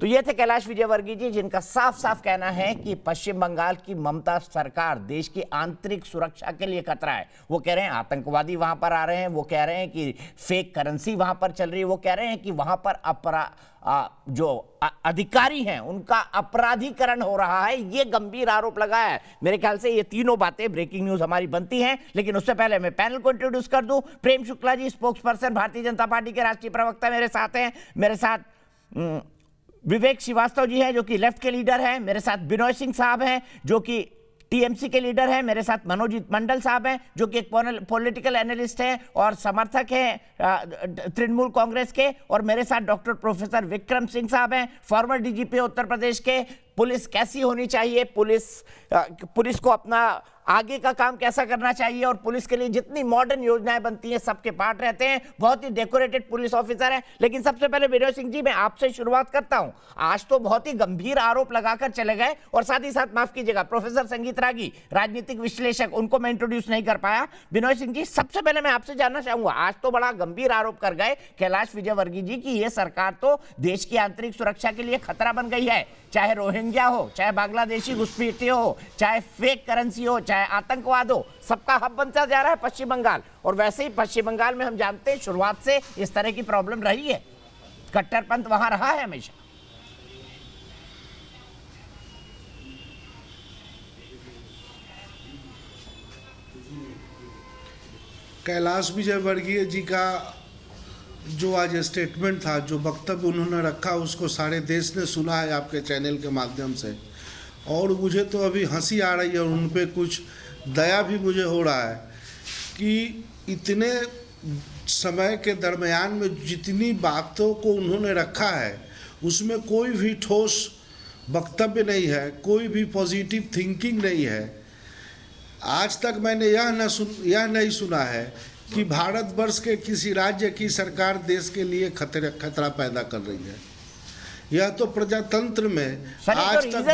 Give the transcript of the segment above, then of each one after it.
तो ये थे कैलाश विजयवर्गीय जी, जिनका साफ साफ कहना है कि पश्चिम बंगाल की ममता सरकार देश की आंतरिक सुरक्षा के लिए खतरा है। वो कह रहे हैं आतंकवादी वहां पर आ रहे हैं, वो कह रहे हैं कि फेक करेंसी वहां पर चल रही है, वो कह रहे हैं कि वहां पर जो अधिकारी हैं उनका अपराधीकरण हो रहा है। ये गंभीर आरोप लगाया है। मेरे ख्याल से ये तीनों बातें ब्रेकिंग न्यूज हमारी बनती हैं, लेकिन उससे पहले मैं पैनल को इंट्रोड्यूस कर दूं। Prem Shukla ji, spokes person Bharatiya Janata party के राष्ट्रीय प्रवक्ता मेरे साथ हैं। मेरे साथ विवेक श्रीवास्तव जी हैं जो कि लेफ्ट के लीडर हैं। मेरे साथ बिनोय सिंह साहब हैं जो कि टीएमसी के लीडर हैं। मेरे साथ मनोजीत मंडल साहब हैं जो कि एक पॉलिटिकल एनालिस्ट हैं और समर्थक हैं तृणमूल कांग्रेस के। और मेरे साथ डॉक्टर प्रोफेसर विक्रम सिंह साहब हैं, फॉर्मर डीजीपी उत्तर प्रदेश के। पुलिस कैसी होनी चाहिए, पुलिस को अपना आगे का काम कैसा करना चाहिए, और पुलिस के लिए जितनी मॉडर्न योजनाएं बनती हैं सबके पार्ट रहते हैं। बहुत ही डेकोरेटेड पुलिस ऑफिसर है। लेकिन सबसे पहले विनोद सिंह जी, मैं आपसे शुरुआत करता हूं। आज तो बहुत ही गंभीर आरोप लगाकर चले गए, और साथ ही साथ माफ कीजिएगा प्रोफेसर संगीत रागी, राजनीतिक विश्लेषक, उनको मैं इंट्रोड्यूस नहीं कर पाया। विनोद सिंह जी, सबसे पहले मैं आपसे जानना चाहूंगा, आज तो बड़ा गंभीर आरोप कर गए कैलाश विजयवर्गीय जी की ये सरकार तो देश की आंतरिक सुरक्षा के लिए खतरा बन गई है। चाहे रोहिंग्या हो, चाहे बांग्लादेशी घुसपैठिए हो, चाहे फेक करेंसी हो, चाहे आतंकवाद हो, सबका हब बनता जा रहा है पश्चिम बंगाल। और वैसे ही पश्चिम बंगाल में हम जानते हैं शुरुआत से इस तरह की प्रॉब्लम रही है, कट्टरपंथ वहां रहा है हमेशा। कैलाश विजयवर्गीय जी का जो आज स्टेटमेंट था, जो वक्तव्य उन्होंने रखा, उसको सारे देश ने सुना है आपके चैनल के माध्यम से। और मुझे तो अभी हंसी आ रही है और उन पे कुछ दया भी मुझे हो रहा है कि इतने समय के दरमियान में जितनी बातों को उन्होंने रखा है उसमें कोई भी ठोस वक्तव्य नहीं है, कोई भी पॉजिटिव थिंकिंग नहीं है। आज तक मैंने यह नहीं सुना है कि भारतवर्ष के किसी राज्य की सरकार देश के लिए खतरा पैदा कर रही है। यह तो प्रजातंत्र में आज तक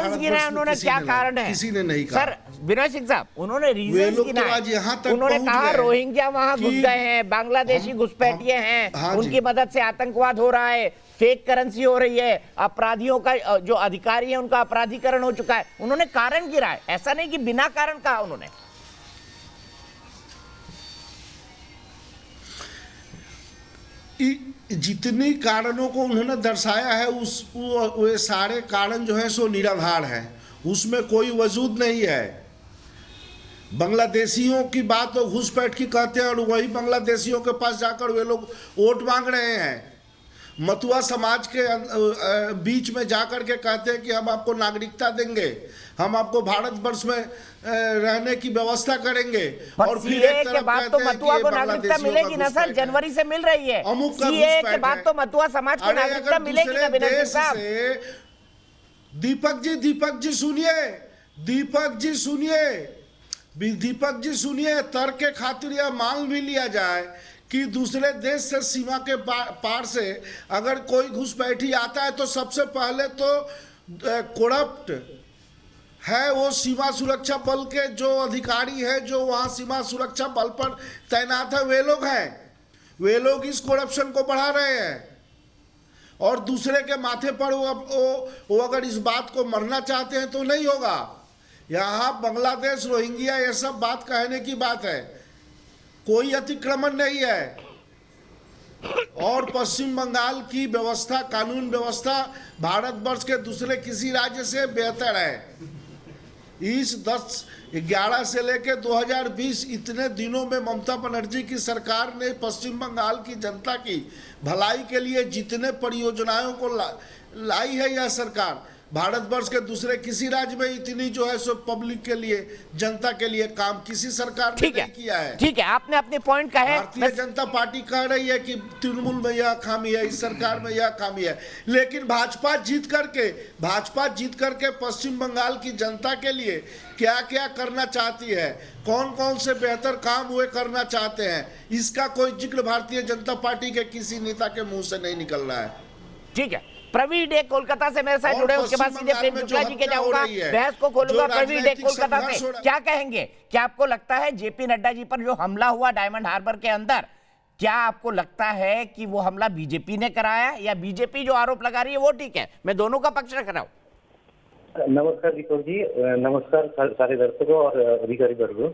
उन्होंने क्या कारण है किसी ने नहीं कहा। सर विनोद सिंह साहब, उन्होंने रीजन गिनाए। उन्होंने कहा रोहिंग्या वहां घुस गए हैं, बांग्लादेशी घुसपैठिए हैं, उनकी मदद से आतंकवाद हो रहा है, फेक करेंसी हो रही है, अपराधियों का जो अधिकारी है उनका अपराधीकरण हो चुका है। उन्होंने कारण गिराए, ऐसा नहीं कि बिना कारण कहा उन्होंने। जितनी कारणों को उन्होंने दर्शाया है वे सारे कारण जो है सो निराधार हैं, उसमें कोई वजूद नहीं है। बांग्लादेशियों की बात तो घुसपैठ की कहते हैं और वही बांग्लादेशियों के पास जाकर वे लोग वोट मांग रहे हैं। मथुआ समाज के बीच में जाकर के कहते हैं कि हम आपको नागरिकता देंगे, हम आपको भारतवर्ष में रहने की व्यवस्था करेंगे। और फिर एक तरफ बात तो मथुआ को नागरिकता मिलेगी ना सर, जनवरी से मिल रही है। सीए के बाद तो मथुआ समाज को नागरिकता मिलेगी ना विनोद साहब। दीपक जी सुनिए, तर्क के खातिर यह मान भी लिया जाए कि दूसरे देश से सीमा के पार से अगर कोई घुसपैठी आता है तो सबसे पहले तो करप्ट है वो सीमा सुरक्षा बल के जो अधिकारी है, जो वहाँ सीमा सुरक्षा बल पर तैनात है, वे लोग हैं। वे लोग इस करप्शन को बढ़ा रहे हैं और दूसरे के माथे पर वो अगर इस बात को मरना चाहते हैं तो नहीं होगा। यहाँ बांग्लादेश, रोहिंग्या, ये सब बात कहने की बात है, कोई अतिक्रमण नहीं है। और पश्चिम बंगाल की व्यवस्था, कानून व्यवस्था भारतवर्ष के दूसरे किसी राज्य से बेहतर है। इस 10-11 से लेकर 2020 इतने दिनों में ममता बनर्जी की सरकार ने पश्चिम बंगाल की जनता की भलाई के लिए जितने परियोजनाओं को लाई है, यह सरकार भारतवर्ष के दूसरे किसी राज्य में इतनी जो है सो पब्लिक के लिए, जनता के लिए काम किसी सरकार ने नहीं किया है। ठीक है, आपने अपने पॉइंट कहा है। भारतीय जनता पार्टी कह रही है कि तृणमूल में यह खामी है, इस सरकार में यह खामी है, लेकिन भाजपा जीत करके पश्चिम बंगाल की जनता के लिए क्या क्या करना चाहती है, कौन कौन से बेहतर काम वे करना चाहते हैं, इसका कोई जिक्र भारतीय जनता पार्टी के किसी नेता के मुंह से नहीं निकल रहा है। ठीक है, प्रवीण डे कोलकाता से मेरे साथ जुड़े, उसके बाद सीधे प्रेम शुक्ला जी के जाऊंगा, बहस को खोलूंगा। प्रवीण डे कोलकाता से क्या कहेंगे? क्या आपको लगता है जेपी नड्डा जी पर जो हमला हुआ डायमंड हार्बर के अंदर, क्या आपको लगता है कि वो हमला बीजेपी ने कराया या बीजेपी जो आरोप लगा रही है वो ठीक है? मैं दोनों का पक्ष रख रहा हूं। नमस्कार दीपक जी, नमस्कार सारे दर्शकों और अधिकारी वर्गों।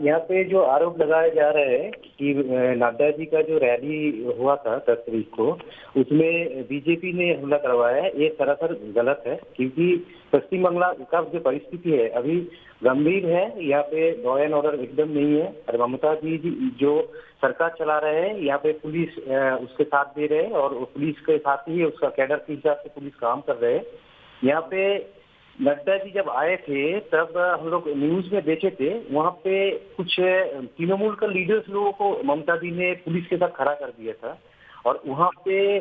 यहाँ पे जो आरोप लगाया जा रहा है कि नड्डा जी का जो रैली हुआ था 10 तारीख को, उसमें बीजेपी ने हमला करवाया है, ये सरासर गलत है। क्योंकि पश्चिम बंगाल का जो परिस्थिति है अभी गंभीर है, यहाँ पे लॉ एंड ऑर्डर एकदम नहीं है। और ममता जी जो सरकार चला रहे हैं, यहाँ पे पुलिस उसके साथ दे रहे हैं और पुलिस के साथ ही उसका कैडर के हिसाब से पुलिस काम कर रहे हैं। यहाँ पे नड्डा जी जब आए थे तब हम लोग न्यूज में देखे थे, वहाँ पे कुछ तृणमूल का लीडर्स लोगों को ममता जी ने पुलिस के साथ खड़ा कर दिया था और वहाँ पे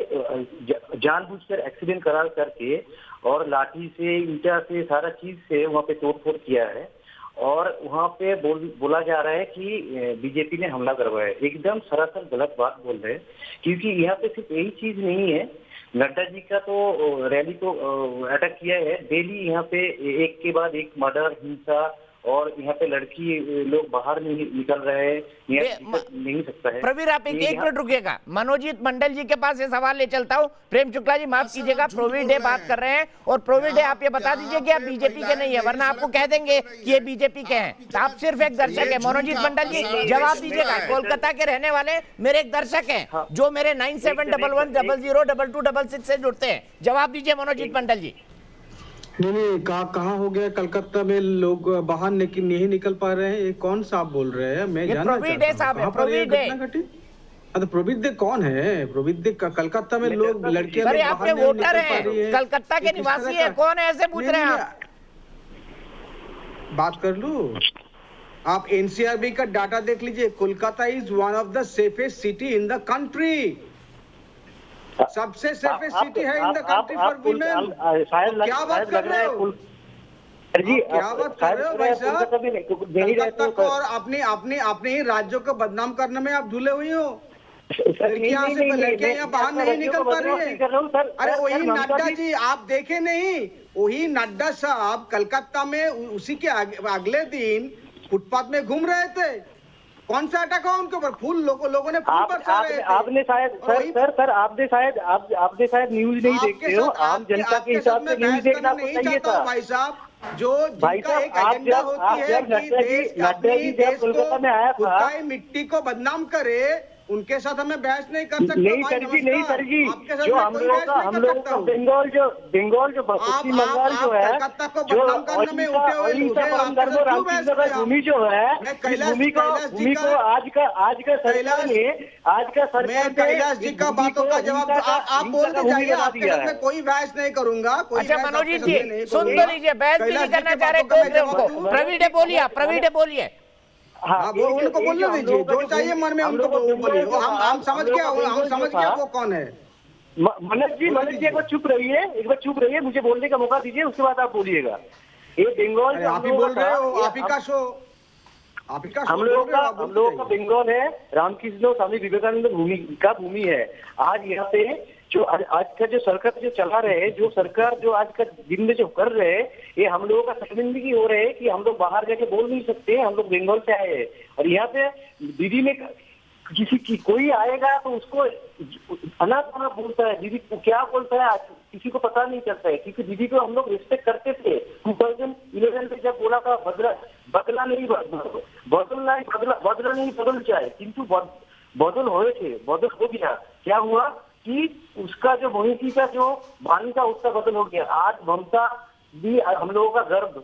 जानबूझकर एक्सीडेंट करार करके और लाठी से, ईंटा से, सारा चीज से वहाँ पे तोड़फोड़ किया है। और वहाँ पे बोला जा रहा है कि बीजेपी ने हमला करवाया है। एकदम सरासर गलत बात बोल रहे हैं। क्योंकि यहाँ पे सिर्फ यही चीज नहीं है, नड्डा जी का तो रैली तो अटैक किया है। डेली यहाँ पे एक के बाद एक मर्डर, हिंसा और यहाँ पे लड़की लोग बाहर नहीं निकल रहे हैं, नहीं सकता है। प्रवीर आप एक मिनट रुकिएगा, मनोजीत मंडल जी के पास ये सवाल ले चलता हूँ। प्रेम शुक्ला जी माफ कीजिएगा, प्रोविड डे बात कर रहे हैं और प्रोविड डे आप ये बता दीजिए कि आप बीजेपी के नहीं है, वरना आपको कह देंगे कि ये बीजेपी के हैं। तो आप सिर्फ एक दर्शक है। मनोजीत मंडल जी जवाब दीजिएगा, कोलकाता के रहने वाले मेरे एक दर्शक है जो मेरे 9711002266 से जुड़ते हैं। जवाब दीजिए मनोजीत मंडल जी। नहीं, कहाँ हो गया? कलकत्ता में लोग बाहर नहीं निकल पा रहे हैं, ये कौन सा आप बोल रहे हैं? मैं जानना चाहता हूं, प्रोविड डे प्रोविड डे कौन है? प्रोविड डे कलकत्ता में लोग, लड़कियां बाहर नहीं वोटर है, कलकत्ता के निवासी है, कौन है ऐसे पूछ रहे हैं आप? बात कर लूं? आप एनसीआरबी का डाटा देख लीजिए। Kolkata is one of the safest city in the country. सबसे सेफेस्ट सिटी है इन द कंट्री फॉर वीमेन। क्या बात कर रहे हो? क्या बात कर रहे हो भाई साहब? कलकत्ता को और अपने ही राज्यों को बदनाम करने में आप धुले हुए हो। लड़कियां यहाँ बाहर नहीं निकल पा रही है। अरे वही नड्डा जी, आप देखे नहीं? वही नड्डा साहब कलकत्ता में उसी के अगले दिन फुटपाथ में घूम रहे थे। कौन सा अटैक हुआ उनके ऊपर? फूल लोगों ने फूल बरसा रहे थे। आपने शायद आपने शायद न्यूज नहीं देखते हो। आम जनता के हिसाब से न्यूज देखना चाहिए था भाई साहब। जो भाई साहब, आप जब नड्डा जी जब कोलकाता में आया था, मिट्टी को बदनाम करे, उनके साथ हमें बहस नहीं कर सकते। नहीं सर जी, जो हम लोगों का बंगाल जो पश्चिम बंगाल जो है, भूमि जो है, इस भूमि को आज का सरकार ने कैलाश जी का बातों का जवाब आप बोलते जाइए। आपके साथ में कोई बहस नहीं करूंगा। अच्छा मनोजीत जी सुन तो लीजिए, बहस भी नहीं करना चाह रहे। प्रवीण बोलिए। हाँ, वो उनको बोलने दीजिए, जो चाहिए मन में उनको बोलिए। हम समझ गया वो कौन है। मनोज जी एक बार चुप रहिए, मुझे बोलने का मौका दीजिए, उसके बाद आप बोलिएगा। ये बंगाल आप ही बोल रहे हो, आप ही का शो हम लोगों का बंगाल है, रामकृष्ण स्वामी विवेकानंद भूमि है। आज यहाँ पे जो आज का जो सरकार जो चला रहे हैं, जो सरकार जो आज का दिन में जो कर रहे हैं, ये हम लोगों का शर्मिंदगी हो रहे हैं कि हम लोग बाहर जाके बोल नहीं सकते। हम लोग बंगाल से आए हैं और यहाँ पे दीदी में किसी की कोई आएगा तो उसको अनाथ बोलता है, दीदी को क्या बोलता है किसी को पता नहीं चलता है। क्योंकि दीदी को हम लोग रिस्पेक्ट करते थे। 2011 में जब बोला था बदला नहीं बदल जाए, किंतु बदल हो गया। क्या हुआ कि उसका जो मोहिती का जो वाणी था उसका बदल हो गया। आज ममता भी हम लोगों का गर्व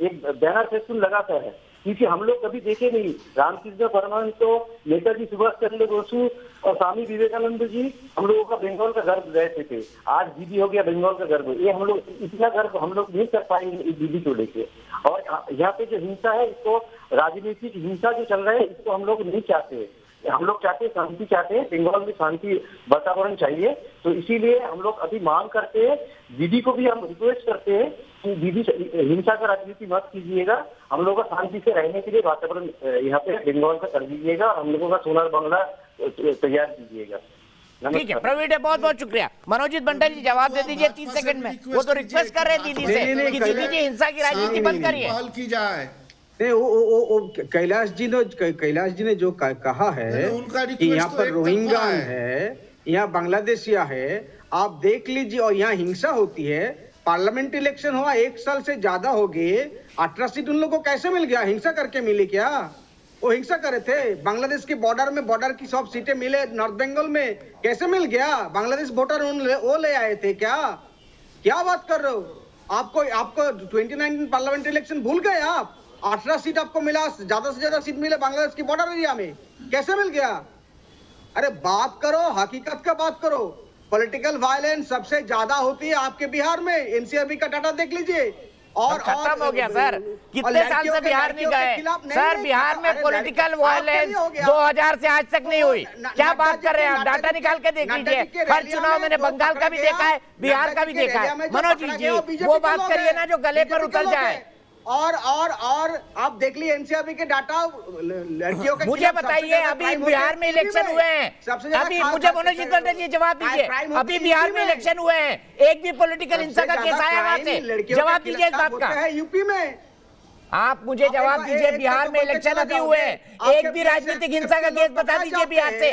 एक बैनर से सुन लगाता है। क्योंकि हम लोग कभी देखे नहीं, रामकृष्ण परमहंस तो, नेताजी सुभाष चंद्र बोस और स्वामी विवेकानंद जी हम लोगों का बंगाल का गर्व रहते थे। आज दीदी हो गया बंगाल का गर्व। ये हम लोग इतना गर्व हम लोग नहीं कर पाएंगे इस दीदी को लेके। और यहाँ पे जो हिंसा है, इसको राजनीतिक हिंसा जो चल रहा है, इसको हम लोग नहीं चाहते। हम लोग चाहते हैं शांति, चाहते हैं बंगाल में शांति वातावरण चाहिए। तो इसीलिए हम लोग अभी मांग करते हैं, दीदी को भी हम रिक्वेस्ट करते हैं कि दीदी हिंसा का राजनीति मत कीजिएगा। हम लोग का शांति से रहने के लिए वातावरण यहाँ पे बंगाल का कर दीजिएगा। हम लोगों का सोनार बंगला तैयार कीजिएगा। ठीक है प्रवीण, बहुत बहुत शुक्रिया। मनोजीत मंडल जी जवाब दे दीजिए 30 सेकंड में। वो तो रिक्वेस्ट कर रहे हैं दीदी से कि दीदी जी हिंसा की राजनीति बंद करिए। पहल की जाए। नहीं, वो कैलाश जी ने जो कहा है नहीं, उनका कि यहाँ request तो पर एक रोहिंग्या तरफा है। है, यहाँ बांग्लादेशिया है, आप देख लीजिए, और यहाँ हिंसा होती है। पार्लियामेंट इलेक्शन हुआ 1 साल से ज्यादा हो गए, 18 सीट उन लोगों को कैसे मिल गया? हिंसा करके मिली क्या? वो हिंसा करे थे। बांग्लादेश के बॉर्डर की सब सीटें मिले नॉर्थ बंगाल में, कैसे मिल गया? बांग्लादेश वोटर वो ले आए थे क्या बात कर रहे हो? आपको 2019 पार्लियामेंट इलेक्शन भूल गए आप? 18 सीट आपको मिला, ज्यादा से ज्यादा सीट मिले बांग्लादेश की बॉर्डर एरिया में, कैसे मिल गया? अरे बात करो, हकीकत का बात करो। पॉलिटिकल वायलेंस सबसे ज्यादा होती है आपके बिहार में। एनसीआरबी का डाटा देख लीजिए। और खत्म हो गया सर, कितने साल से बिहार नहीं गए सर? बिहार में पॉलिटिकल वायलेंस 2000 से आज तक नहीं हुई। क्या बात कर रहे हैं आप? डाटा निकाल के देख लीजिए। हर चुनाव मैंने बंगाल का भी देखा है, बिहार का भी देखा है। मनोज जी वो बात करिए ना जो गले पर उतर जाए। और आप देख लीजिए एनसीआरबी के डाटा, लड़कियों के मुझे बताइए, अभी बिहार में इलेक्शन हुए हैं, अभी मुझे मनोज जी जवाब दीजिए, अभी बिहार में इलेक्शन हुए हैं, एक भी पॉलिटिकल हिंसा का केस आया वहां से? जवाब दीजिए इस बात का। यूपी में आप मुझे जवाब दीजिए, बिहार में इलेक्शन अभी हुए हैं, एक भी राजनीतिक हिंसा का केस बता दीजिए बिहार से,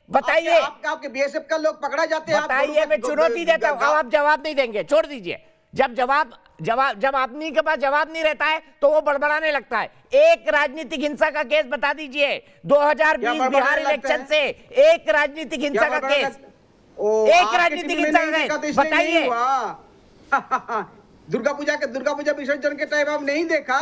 बताइए। आपके बीएसएफ का लोग पकड़ा जाते हैं, बताइए, मैं चुनौती देता हूँ। आप जवाब नहीं देंगे, छोड़ दीजिए। जब आदमी के पास जवाब नहीं रहता है तो वो बड़बड़ाने लगता है। एक राजनीतिक हिंसा का केस बता दीजिए 2020 बिहार इलेक्शन से, एक राजनीतिक हिंसा का केस, एक राजनीतिक हिंसा का केस बताइए। दुर्गा पूजा विसर्जन के टाइम आप नहीं देखा?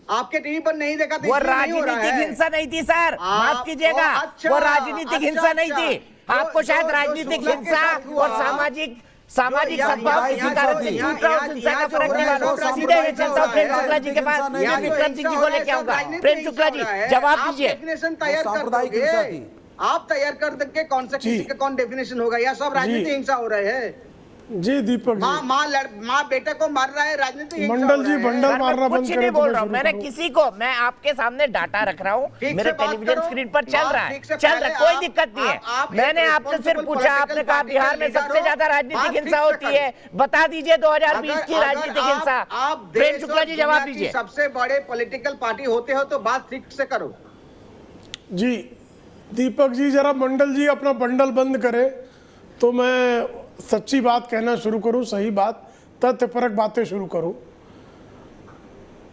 आपके टीवी पर नहीं देखा? वो राजनीतिक हिंसा नहीं थी सर, माफ कीजिएगा, वो राजनीतिक हिंसा नहीं थी। आपको शायद राजनीतिक हिंसा और सामाजिक सद्भाव की शिकार थी। हिंसा का फर्क नहीं मालूम। सीधे मैं चलता हूँ प्रेम शुक्ला जी के पास, विक्रम सिंह जी को लेके आऊंगा। प्रेम शुक्ला जी जवाब दीजिए। आप तैयार कर देंगे कौन सा किसी का कौन डेफिनेशन होगा? या सब राजनीतिक हिंसा हो रहे हैं? जी दीपक जी, माँ बेटे को मार रहा है, राजनीतिक मंडल जी बंडल मारना बंद कुछ नहीं बोल रहा हूँ मैंने किसी को, मैं आपके सामने डाटा रख रहा हूँ, मेरे टेलीविजन स्क्रीन पर चल रहा है, कोई दिक्कत नहीं है। मैंने आपसे सिर्फ पूछा, आपने कहा बिहार में सबसे ज्यादा राजनीतिक हिंसा होती है, बता दीजिए 2020 की राजनीतिक हिंसा। प्रेम शुक्ला जी जवाब दीजिए। सबसे बड़े पॉलिटिकल पार्टी होते हो तो बात ठीक से करो। जी दीपक जी, जरा मंडल जी अपना बंडल बंद करे तो मैं सच्ची बात कहना शुरू करूं, सही बात, तथ्यपरक बातें शुरू करूं।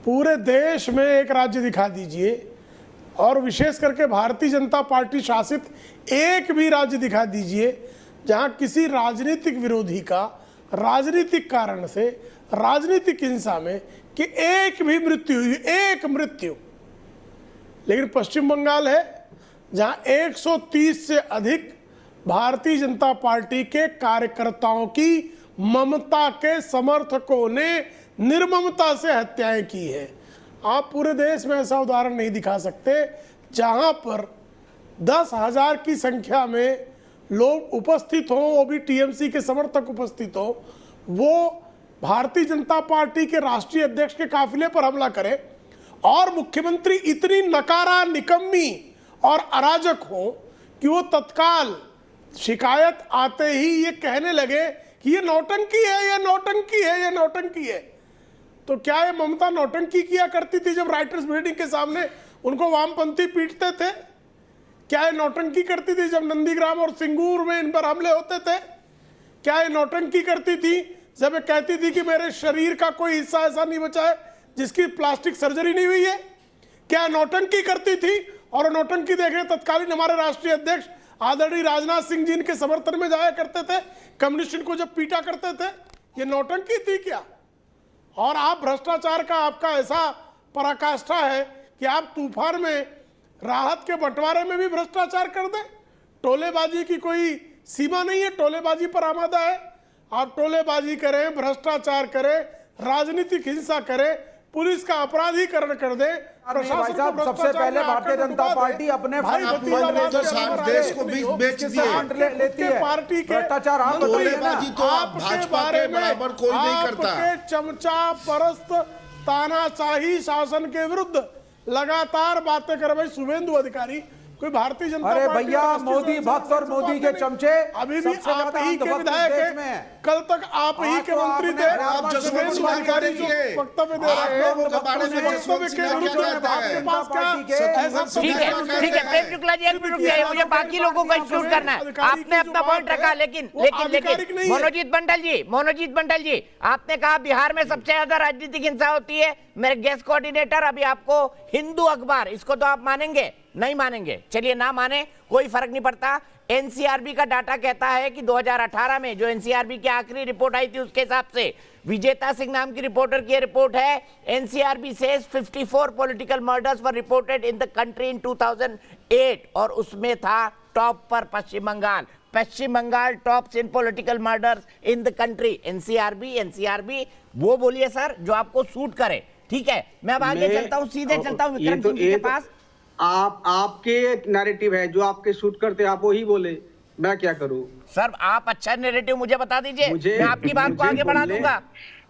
पूरे देश में एक राज्य दिखा दीजिए, और विशेष करके भारतीय जनता पार्टी शासित एक भी राज्य दिखा दीजिए जहां किसी राजनीतिक विरोधी का राजनीतिक कारण से राजनीतिक हिंसा में कि एक भी मृत्यु हुई, एक मृत्यु। लेकिन पश्चिम बंगाल है जहां 130 से अधिक भारतीय जनता पार्टी के कार्यकर्ताओं की ममता के समर्थकों ने निर्ममता से हत्याएं की है। आप पूरे देश में ऐसा उदाहरण नहीं दिखा सकते जहां पर 10,000 की संख्या में लोग उपस्थित हों, वो भी टीएमसी के समर्थक उपस्थित हों, वो भारतीय जनता पार्टी के राष्ट्रीय अध्यक्ष के काफिले पर हमला करे, और मुख्यमंत्री इतनी नकारा, निकम्मी और अराजक हो कि वो तत्काल शिकायत आते ही ये कहने लगे कि ये नौटंकी है, ये नौटंकी है, ये नौटंकी है। तो क्या ये ममता नौटंकी किया करती थी जब राइटर्स बिल्डिंग के सामने उनको वामपंथी पीटते थे? क्या ये नौटंकी करती थी जब नंदीग्राम और सिंगूर में इन पर हमले होते थे? क्या ये नौटंकी करती थी जब ये कहती थी कि मेरे शरीर का कोई हिस्सा ऐसा नहीं बचा है जिसकी प्लास्टिक सर्जरी नहीं हुई है? क्या नौटंकी करती थी? और नौटंकी देखने तत्कालीन हमारे राष्ट्रीय अध्यक्ष आदरणीय राजनाथ सिंह जी इनके समर्थन में जाया करते थे, कम्युनिस्ट को जब पीटा करते थे। ये नौटंकी थी क्या? और आप भ्रष्टाचार का आपका ऐसा पराकाष्ठा है कि आप तूफान में राहत के बंटवारे में भी भ्रष्टाचार कर दें। टोलेबाजी की कोई सीमा नहीं है, टोलेबाजी पर आमादा है। आप टोलेबाजी करें, भ्रष्टाचार करें, राजनीतिक हिंसा करें, पुलिस का अपराधीकरण कर दे, भाई साहब, सबसे पहले भारतीय जनता पार्टी अपने देश को बेच लेती है। पार्टी के भ्रष्टाचार आप टोलेबाजी तो भाजपा के बराबर कोई नहीं करता। चमचा परस्त तानाशाही शासन के विरुद्ध लगातार बातें कर। भाई शुभेंदु अधिकारी कोई भारतीय जनता अरे पार्टी भैया, और राष्ट्रीय मोदी जनता भक्त और पार्टी मोदी को के नहीं। चमचे अभी भी सबसे आप ज्यादा ही के अंधभक्त विधायक देश में है, है। कल तक आप ही आज के तो मंत्री आपने- थे, आप जसवंत देश सिन्हा अधिकारी के जो देखिए, वक्तव्य दे आप रहे हैं, लोगों के बारे में वक्तव्य जसवंत के सिन्हा विरुद्ध क्या में कहते आपके हैं? पास क्या पार्टी के ऐसा ठीक है ठीक है प्रेम शुक्ला जी, एक मिनट चाहिए, मुझे बाकी लोगों को एक्सक्लूड करना है। आपने अपना पॉइंट रखा, लेकिन मनोजीत मंडल जी आपने कहा बिहार में सबसे ज्यादा राजनीतिक हिंसा होती है। मेरे गेस्ट कोऑर्डिनेटर, अभी आपको हिंदू अखबार, इसको तो आप मानेंगे नहीं मानेंगे, चलिए ना माने कोई फर्क नहीं पड़ता। एनसीआरबी का डाटा कहता है कि 2018 में जो एनसीआरबी की आखिरी रिपोर्ट आई थी उसके हिसाब से, विजेता सिंह नाम की रिपोर्टर की रिपोर्ट है, NCRB says 54 political murders were reported in the country in 2008, और उसमें था टॉप पर Paschim Bengal tops in political murders in the country. NCRB वो बोलिए सर जो आपको सूट करे, ठीक है। मैं अब आगे चलता हूँ, सीधे चलता हूँ विक्रम सिंह जी के पास। आपके नैरेटिव है जो आपके शूट करते हैं, आप वही बोले, मैं क्या करूं? सर आप अच्छा नैरेटिव मुझे बता दीजिए, मैं आपकी बात को आगे बढ़ा दूंगा।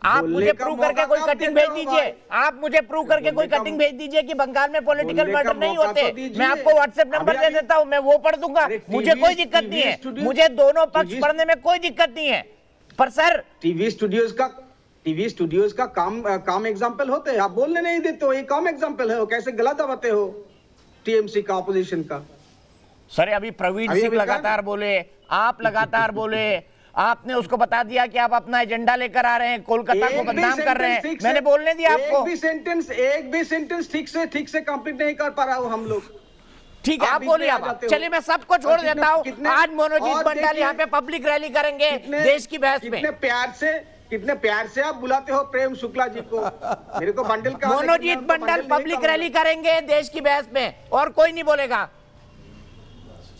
आप बोलने मुझे का प्रूव करके मौका कोई कब कटिंग देते भेज हो दीजिए, भाई? आप मुझे प्रूव करके कोई बोलने का- कटिंग भेज दीजिए कि बंगाल में पॉलिटिकल बोलने का मर्डर नहीं मौका होते। तो दीजिए। मैं आपको व्हाट्सएप नंबर अभी- दे देता हूं, मैं वो पढ़ दूंगा, अरे मुझे कोई दिक्कत नहीं है, स्टूडियो- मुझे दोनों पक्ष टीवी पढ़ने में कोई दिक्कत नहीं है। पर सर टीवी स्टूडियोज का काम एग्जाम्पल होते हैं, आप बोलने नहीं देते हो, ये काम एग्जाम्पल है, वो कैसे गलत दबाते हो टीएमसी का, ऑपोजिशन का। सर अभी प्रवीण अभी सिंह क्या- लगातार बोले, आप लगातार बोले, आपने उसको बता दिया कि आप अपना एजेंडा लेकर आ रहे हैं, कोलकाता को बदनाम कर रहे हैं। मैंने बोलने दिया आपको, एक भी सेंटेंस ठीक से कंप्लीट नहीं कर पा रहा हूं हम लोग। ठीक है आप आप बीच बोलिए। में आ आप जाते हो। चलिए मैं सबको छोड़ और देता हूँ। कितने- आज मनोजीत और मंडल देखिए- यहाँ पे पब्लिक रैली करेंगे देश की बहस में। कितने प्यार से आप बुलाते हो प्रेम शुक्ला जी को, मेरे को बंडल का मनोजीत मंडल पब्लिक रैली करेंगे देश की बहस में, और कोई नहीं बोलेगा।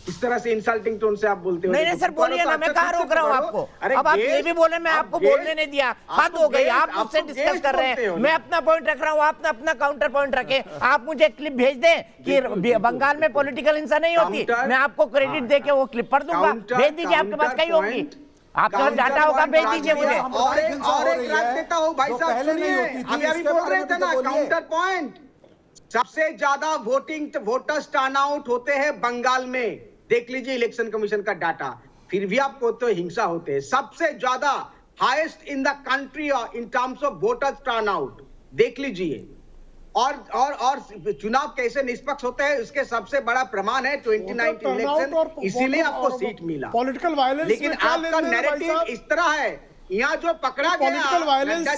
इस तरह से इंसल्टिंग टोन से आप बोलते हो। नहीं सर बोलिए ना, मैं कहाँ रोक रहा हूँ आपको। अब आप ये भी बोले, मैं आपको बोलने नहीं दिया, हद हो गई। आप मुझसे डिस्कस कर रहे हैं, मैं अपना पॉइंट रख रहा हूँ, आपने अपना काउंटर पॉइंट रखे। आप मुझे क्लिप भेज दें कि बंगाल में पॉलिटिकल हिंसा नहीं होती, मैं आपको क्रेडिट दे के वो क्लिप पढ़ दूंगा, भेज दीजिए, आपके पास कहीं होगी, आपके पास डाटा होगा, भेज दीजिए मुझे। और एक रख देता हूँ भाई साहब, सुनिए, अभी बोल रहे थे ना काउंटर पॉइंट। सबसे ज्यादा वोटर्स टर्न आउट होते हैं बंगाल में, देख लीजिए इलेक्शन कमीशन का डाटा, फिर भी आप कहते हो हिंसा होते हैं। सबसे ज्यादा highest in the country in terms of voters turn out, देख लीजिए। और चुनाव कैसे निष्पक्ष होते हैं इसके सबसे बड़ा प्रमाण है 2019 इलेक्शन, इसीलिए आपको सीट मिला। पॉलिटिकल वायलेंस, लेकिन आपका नैरेटिव इस तरह है, यहाँ जो पकड़ा गया पॉलिटिकल वायलेंस नड्डा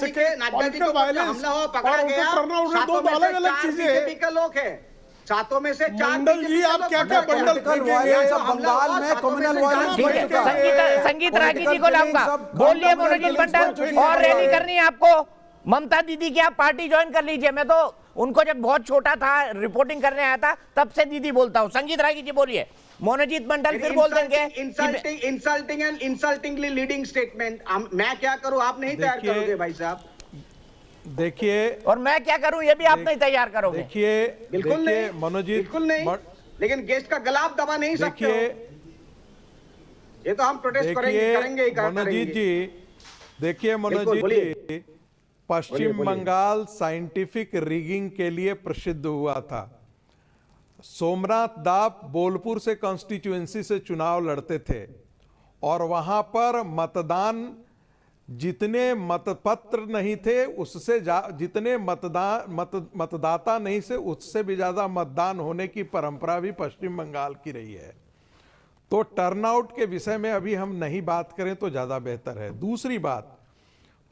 जी को हमला हुआ, पकड़ा गया, सातों में से 4 बीजेपी के लोग हैं, सातों में से 4 मंडल जी आप क्या क्या बंडल वायलेंस अब बंगाल में कम्युनल वायलेंस ठीक बढ़ है, चुका है। संगीत रागी जी को लाऊंगा, बोलिए मनोजीत मंडल। और रैली करनी है आपको, ममता दीदी की आप पार्टी ज्वाइन कर लीजिए। मैं तो उनको जब बहुत छोटा था रिपोर्टिंग करने आया था तब से दीदी बोलता हूँ। संगीत रागी जी बोलिए, मनोजीत मंडल फिर बोल देंगे। इंसल्टिंगली लीडिंग स्टेटमेंट, मैं क्या करूं, आप नहीं तैयार करोगे भाई साहब। देखिए, और मैं क्या करूं ये भी आप नहीं तैयार करोगे। देखिए बिल्कुल नहीं, मनोजीत, बिल्कुल नहीं, लेकिन गेस्ट का गला आप दबा नहीं सकते हो। ये तो हम प्रोटेस्ट करेंगे ही मनोजीत जी, देखिए मनोजीत जी, पश्चिम बंगाल साइंटिफिक रिगिंग के लिए प्रसिद्ध हुआ था। सोमनाथ दाप बोलपुर से कॉन्स्टिट्यूएंसी से चुनाव लड़ते थे और वहां पर मतदान, जितने मतपत्र नहीं थे उससे जितने मतदाता नहीं से उससे भी ज्यादा मतदान होने की परंपरा भी पश्चिम बंगाल की रही है। तो टर्नआउट के विषय में अभी हम नहीं बात करें तो ज्यादा बेहतर है। दूसरी बात,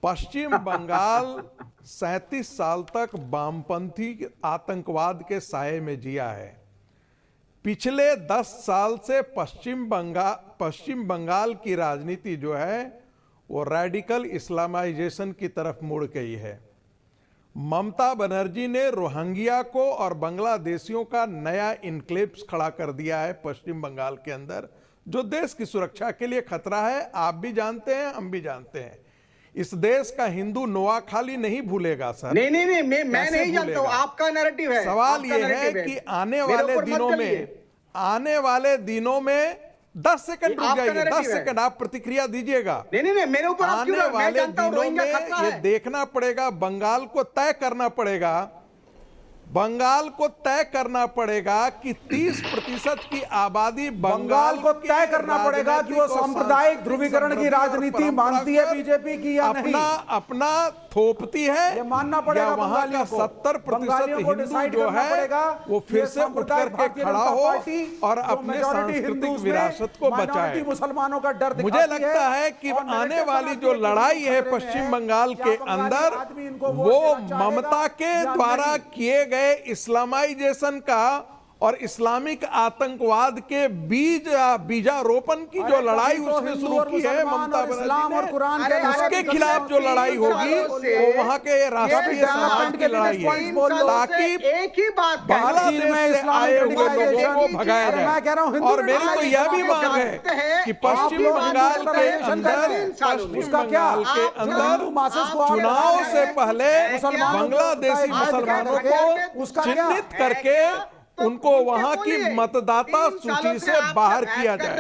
पश्चिम बंगाल 37 साल तक वामपंथी आतंकवाद के साये में जिया है। पिछले 10 साल से पश्चिम बंगाल की राजनीति जो है वो रेडिकल इस्लामाइजेशन की तरफ मुड़ गई है। ममता बनर्जी ने रोहिंग्या को और बांग्लादेशियों का नया इनक्लेव्स खड़ा कर दिया है पश्चिम बंगाल के अंदर, जो देश की सुरक्षा के लिए खतरा है। आप भी जानते हैं, हम भी जानते हैं। इस देश का हिंदू नोआखाली नहीं भूलेगा सर। नहीं, मैं नहीं जानता हूं, आपका नैरेटिव है। सवाल यह है कि आने वाले दिनों में 10 सेकंड रुक जाइए, 10 सेकंड आप प्रतिक्रिया दीजिएगा। नहीं, मेरे ऊपर आप क्यों? आने वाले मैं दिनों में ये देखना पड़ेगा, बंगाल को तय करना पड़ेगा। बंगाल को तय करना पड़ेगा कि 30% की आबादी बंगाल को तय करना पड़ेगा कि वो सांप्रदायिक ध्रुवीकरण की राजनीति मानती है बीजेपी की या नहीं। अपना थोपती है, ये मानना पड़ेगा या वहां का 70% हिंदू जो है वो फिर से उठ करके खड़ा हो और अपने सांस्कृतिक विरासत को बचाए। मुसलमानों का डर मुझे लगता है कि आने वाली जो लड़ाई है पश्चिम बंगाल के अंदर, वो ममता के द्वारा किए गए इस्लामाइजेशन का और इस्लामिक आतंकवाद के बीजारोपण की जो लड़ाई उसने शुरू की है ममता बनर्जी ने, उसके खिलाफ जो लड़ाई होगी वो वहां के राष्ट्रीय समाज की लड़ाई है, ताकि एक ही बात बांग्लादेश से आए हुए लोगों को भगाया जाए। और मेरी तो यह भी मांग है कि पश्चिम बंगाल के अंदर चुनाव से पहले बांग्लादेशी मुसलमानों को चिन्हित करके उनको वहां की मतदाता सूची से बाहर किया जाए।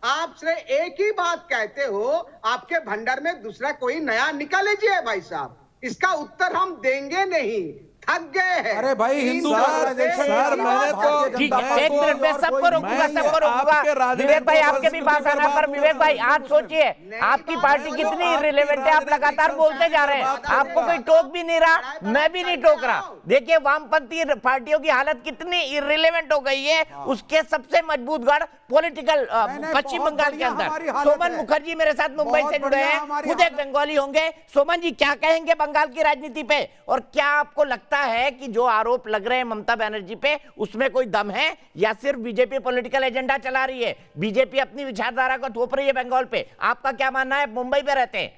आपसे एक ही बात कहते हो, आपके भंडार में दूसरा कोई नया निकाल लीजिए भाई साहब, इसका उत्तर हम देंगे नहीं, थक गए हैं। अरे भाई हिंदू सर मैंने तो ठीक है, एक मिनट में सबको रोकूंगा। विवेक भाई आपके भी पास आना, पर विवेक भाई आज सोचिए आपकी पार्टी कितनी इर्रिलेवेंट है, आप लगातार बोलते जा रहे हैं, आपको कोई टोक भी नहीं रहा, मैं भी नहीं टोक रहा। देखिए वामपंथी पार्टियों की हालत कितनी इर्रिलेवेंट हो गई है, उसके सबसे मजबूत गढ़ पॉलिटिकल पश्चिम बंगाल के अंदर। सोमन मुखर्जी मेरे साथ मुंबई से जुड़े हैं, खुद एक बंगाली होंगे। सोमन जी क्या कहेंगे बंगाल की राजनीति पे, और क्या आपको लगता है कि जो आरोप लग रहे हैं ममता बनर्जी पे उसमें कोई दम है, या सिर्फ बीजेपी पॉलिटिकल एजेंडा चला रही है, बीजेपी अपनी विचारधारा को थोप रही है बंगाल पे? आपका क्या मानना है, मुंबई पे रहते हैं?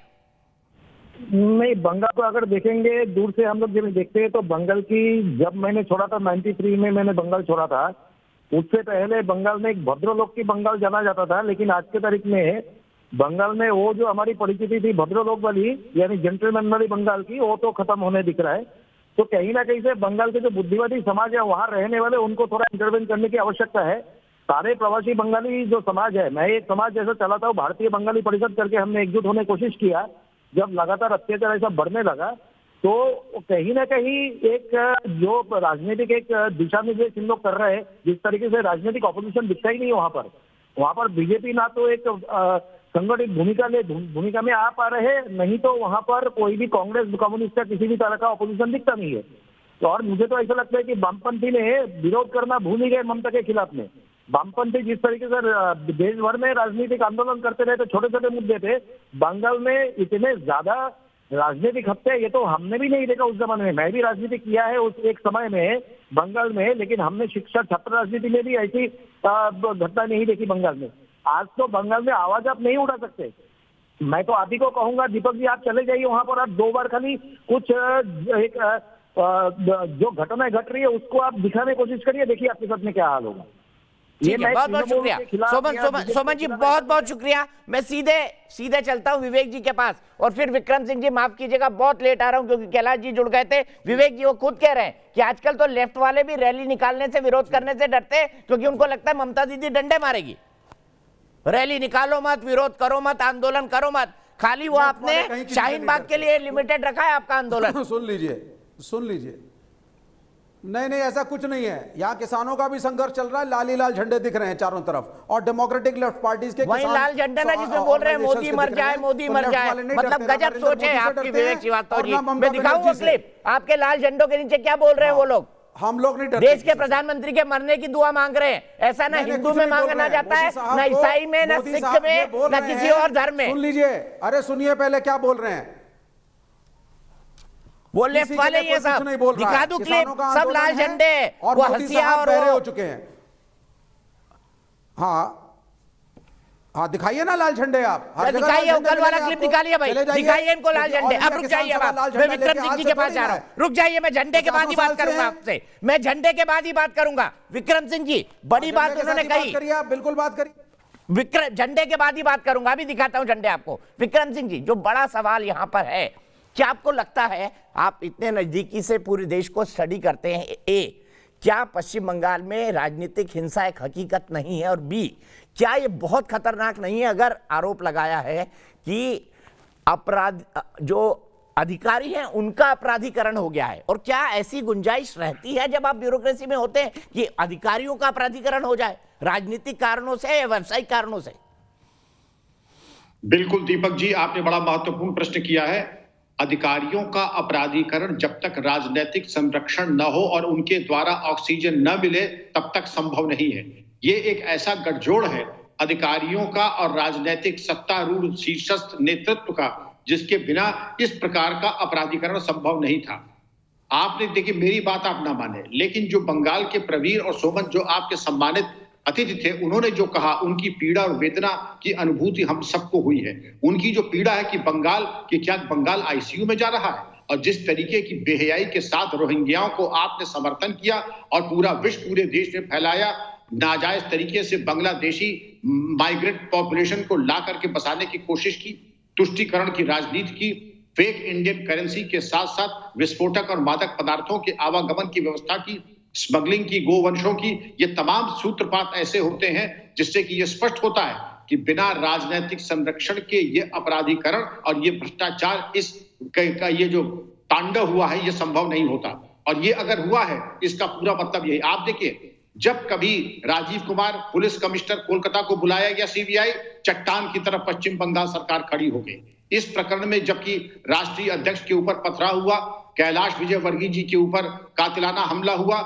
नहीं, बंगाल को अगर देखेंगे दूर से हम लोग जब देखते हैं तो बंगाल की, जब मैंने छोड़ा था 93 में मैंने बंगाल छोड़ा था, उससे पहले बंगाल में एक भद्रलोक की बंगाल जाना जाता था। लेकिन आज के तारीख में बंगाल में वो जो हमारी परिस्थिति थी भद्रलोक वाली, यानी जेंटलमैन वाली बंगाल की, वो तो खत्म होने दिख रहा है। तो कहीं ना कहीं से बंगाल के जो बुद्धिवादी समाज है वहां रहने वाले, उनको थोड़ा इंटरवेंट करने की आवश्यकता है। सारे प्रवासी बंगाली जो समाज है, मैं एक समाज जैसा चलाता हूँ, भारतीय बंगाली परिषद करके हमने एकजुट होने की कोशिश किया। जब लगातार अत्याचार ऐसा बढ़ने लगा तो कहीं ना कहीं एक जो राजनीतिक एक दिशा निर्देश इन लोग कर रहे हैं, जिस तरीके से राजनीतिक ऑपोजिशन दिखता ही नहीं वहां पर बीजेपी ना तो एक संगठित भूमिका में आ पा रहे, नहीं तो वहां पर कोई भी कांग्रेस कम्युनिस्ट का किसी भी तरह का ऑपोजिशन दिखता नहीं है। तो और मुझे तो ऐसा लगता है कि वामपंथी ने विरोध करना भूल ही गए ममता के खिलाफ में। वामपंथी जिस तरीके से देश भर में राजनीतिक आंदोलन करते रहे, तो छोटे छोटे मुद्दे थे, बंगाल में इतने ज्यादा राजनीतिक हत्या ये तो हमने भी नहीं देखा उस जमाने में। मैं भी राजनीति किया है उस एक समय में बंगाल में, लेकिन हमने शिक्षा छात्र राजनीति में भी ऐसी घटना नहीं देखी बंगाल में। आज तो बंगाल में आवाज आप नहीं उठा सकते। मैं तो आप ही को कहूंगा, दीपक जी आप चले जाइए वहां पर, आप 2 बार खाली कुछ एक जो घटनाएं घट रही है उसको आप दिखाने की कोशिश करिए, देखिए आपके साथ में क्या हाल होगा। ठीक है, बहुत बहुत शुक्रिया सोमन जी, बहुत बहुत शुक्रिया। मैं सीधे चलता हूं विवेक जी के पास, और फिर विक्रम सिंह जी माफ कीजिएगा बहुत लेट आ रहा हूं क्योंकि कैलाश जी जुड़ गए थे। विवेक जी वो खुद कह रहे हैं कि आजकल तो लेफ्ट वाले भी रैली निकालने से, विरोध करने से डरते हैं क्योंकि उनको लगता है ममता दीदी डंडे मारेगी। रैली निकालो मत, विरोध करो मत, आंदोलन करो मत, खाली वो आपने शाहीन बाग के लिए लिमिटेड रखा है आपका आंदोलन। सुन लीजिए, नहीं ऐसा कुछ नहीं है। यहाँ किसानों का भी संघर्ष चल रहा है, लाल ही लाल झंडे दिख रहे हैं चारों तरफ, और डेमोक्रेटिक लेफ्ट पार्टीज के वही लाल झंडा ना जिसमें बोल रहे हैं मोदी मर जाए, मोदी मर जाए, मतलब गजब सोच है आपकी विवेक श्रीवास्तव जी। मैं दिखाऊंगा क्लिप, आपके लाल झंडों के नीचे क्या बोल रहे हैं वो लोग। हम लोग नहीं डरते, देश के प्रधानमंत्री के मरने की दुआ मांग रहे हैं। ऐसा ना हिंदू में मांगना जाता है, ना ईसाई में, ना सिख में, ना किसी और धर्म में। सुन लीजिए, अरे सुनिए पहले क्या बोल रहे हैं वो लेफ्ट वाले ये सब, दिखा दूं क्लिप, सब लाल झंडे और वो हंसिया और हो चुके हैं। हाँ दिखाइए ना लाल झंडे, आप दिखाइए, कल वाला क्लिप निकालिए भाई, दिखाइए इनको लाल झंडे। अब रुक जाइए, मैं विक्रम सिंह जी के पास जा रहा हूँ, रुक जाइए, मैं झंडे के बाद ही बात करूंगा आपसे, मैं झंडे के बाद ही बात करूंगा। विक्रम सिंह जी बड़ी बात उन्होंने कही, बिल्कुल बात करिए, विक्रम झंडे के बाद ही बात करूंगा, अभी दिखाता हूं झंडे आपको। विक्रम सिंह जी, जो बड़ा सवाल यहां पर है, क्या आपको लगता है, आप इतने नजदीकी से पूरे देश को स्टडी करते हैं, क्या पश्चिम बंगाल में राजनीतिक हिंसा एक हकीकत नहीं है, और बी क्या ये बहुत खतरनाक नहीं है अगर आरोप लगाया है कि अपराध जो अधिकारी हैं उनका अपराधीकरण हो गया है? और क्या ऐसी गुंजाइश रहती है जब आप ब्यूरोक्रेसी में होते हैं कि अधिकारियों का अपराधीकरण हो जाए राजनीतिक कारणों से या व्यावसायिक कारणों से? बिल्कुल दीपक जी, आपने बड़ा महत्वपूर्ण प्रश्न किया है। अधिकारियों का अपराधीकरण जब तक राजनीतिक संरक्षण न हो और उनके द्वारा ऑक्सीजन न मिले तब तक संभव नहीं है। ये एक ऐसा गठजोड़ है अधिकारियों का और राजनीतिक सत्तारूढ़ शीर्षस्थ नेतृत्व का, जिसके बिना इस प्रकार का अपराधीकरण संभव नहीं था। आपने देखिए, मेरी बात आप ना माने, लेकिन जो बंगाल के प्रवीर और सोमन जो आपके सम्मानित अतिथि थे, उन्होंने जो कहा, उनकी पीड़ा और वेदना की अनुभूति हम सबको हुई है। उनकी जो पीड़ा है कि क्या बंगाल आईसीयू में जा रहा है, और जिस तरीके की बेहयाई के साथ रोहिंग्याओं को आपने समर्थन किया और पूरा विश्व पूरे देश में फैलाया, नाजायज तरीके से बांग्लादेशी माइग्रेंट पॉपुलेशन को ला करके बसाने की कोशिश की, तुष्टीकरण की राजनीति की, फेक इंडियन करेंसी के साथ साथ विस्फोटक और मादक पदार्थों के आवागमन की व्यवस्था की, स्मगलिंग की, गोवंशों की, ये तमाम सूत्रपात ऐसे होते हैं जिससे कि ये स्पष्ट होता है कि बिना राजनीतिक संरक्षण के ये अपराधीकरण और ये भ्रष्टाचार का ये जो तांडव हुआ है, ये संभव नहीं होता। और ये अगर हुआ है, इसका पूरा मतलब यही। आप देखिए, जब कभी राजीव कुमार पुलिस कमिश्नर कोलकाता को बुलाया गया सीबीआई, चट्टान की तरफ पश्चिम बंगाल सरकार खड़ी हो गई। इस प्रकरण में जबकि राष्ट्रीय अध्यक्ष के ऊपर पथराव हुआ, कैलाश विजयवर्गीय जी के ऊपर कातिलाना हमला हुआ,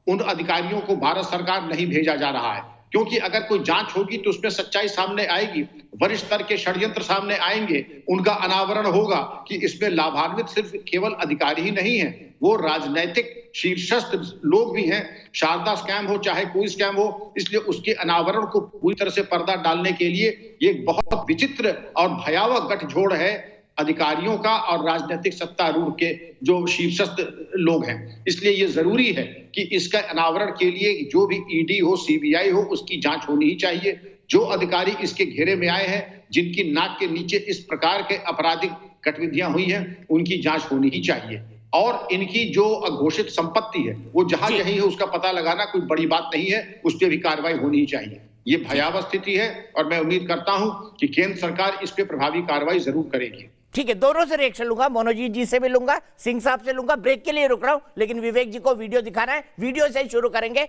उन अधिकारियों को भारत सरकार नहीं भेजा जा रहा है, क्योंकि अगर कोई जांच होगी तो उसमें सच्चाई सामने आएगी, वरिष्ठ स्तर के षड्यंत्र सामने आएंगे, उनका अनावरण होगा कि इसमें लाभान्वित सिर्फ केवल अधिकारी ही नहीं है, वो राजनैतिक शीर्षस्थ लोग भी हैं। शारदा स्कैम हो चाहे कोई स्कैम हो, इसलिए उसके अनावरण को पूरी तरह से पर्दा डालने के लिए ये एक बहुत विचित्र और भयावह गठजोड़ है अधिकारियों का और राजनीतिक सत्तारूढ़ के जो शीर्षस्थ लोग हैं। इसलिए ये जरूरी है कि इसका अनावरण के लिए जो भी ईडी हो, सीबीआई हो, उसकी जांच होनी ही चाहिए। जो अधिकारी इसके घेरे में आए हैं, जिनकी नाक के नीचे इस प्रकार के आपराधिक गतिविधियां हुई हैं, उनकी जांच होनी ही चाहिए। और इनकी जो अघोषित संपत्ति है, वो जहां कहीं है, उसका पता लगाना कोई बड़ी बात नहीं है, उस पर भी कार्रवाई होनी ही चाहिए। ये भयावह स्थिति है और मैं उम्मीद करता हूं कि केंद्र सरकार इस पे प्रभावी कार्रवाई जरूर करेगी। ठीक है, दोनों से रिएक्शन लूंगा, मनोजीत जी से भी लूंगा, सिंह साहब से लूंगा। ब्रेक के लिए रुक रहा हूं, लेकिन विवेक जी को वीडियो दिखाना है, वीडियो से शुरू करेंगे।